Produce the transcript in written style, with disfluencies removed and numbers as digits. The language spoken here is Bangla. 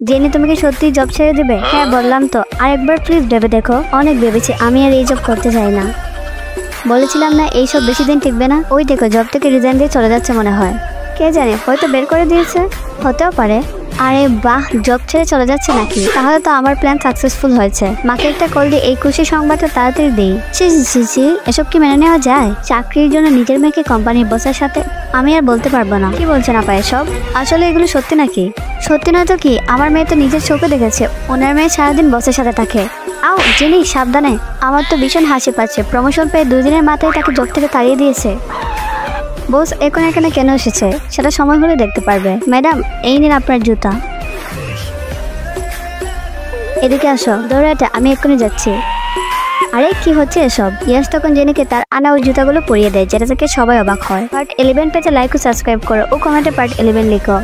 জেনে তুমি কি সত্যি জব ছেড়ে দেবে? হ্যাঁ বললাম তো, আরেকবার প্লিজ ভেবে দেখো। অনেক ভেবেছি, আমি আর এই জব করতে চাই না। বলেছিলাম না এইসব বেশি দিন টিকবে না। ওই দেখো জব থেকে রিজাইন দিয়ে চলে যাচ্ছে মনে হয়। কে জানে, হয়তো বের করে দিয়েছে, হতেও পারে। আরে বাহ, জব ছেড়ে চলে যাচ্ছে নাকি? তাহলে তো আমার প্ল্যান সাকসেসফুল হয়েছে। মাকে একটা কল দিয়ে এই খুশি সংবাদটা তাড়াতাড়ি দিই। ছি, এসব কি মেনে নেওয়া যায়? চাকরির জন্য নিজের মেয়েকে কোম্পানির বসের সাথে? আমি আর বলতে পারবো না। কি বলছেন আপা এসব? আসলে এগুলো সত্যি নাকি? সত্যি নয় তো কি, আমার মেয়ে তো নিজের চোখে দেখেছে ওনার মেয়ে সারাদিন বসের সাথে থাকে। আও জেনি, সাবধানে। আমার তো ভীষণ হাসি পাচ্ছে, প্রমোশন পেয়ে 2 দিনের মাথায় তাকে জব থেকে তাড়িয়ে দিয়েছে। বস এখন এখানে কেন এসেছে সেটা সময় হলে দেখতে পারবে। ম্যাডাম, এই নিন আপনার জুতা। এদিকে আসো, দৌড়াটা, আমি এক্ষুনি যাচ্ছি। আরে কি হচ্ছে এসব? ইয়াস তখন জেনিকে তার আনা ওই জুতাগুলো পরিয়ে দেয়, যেটা থেকে সবাই অবাক হয়। পার্ট 11 পেতে লাইক ও সাবস্ক্রাইব করো ও কমেন্টে পার্ট 11 লিখো।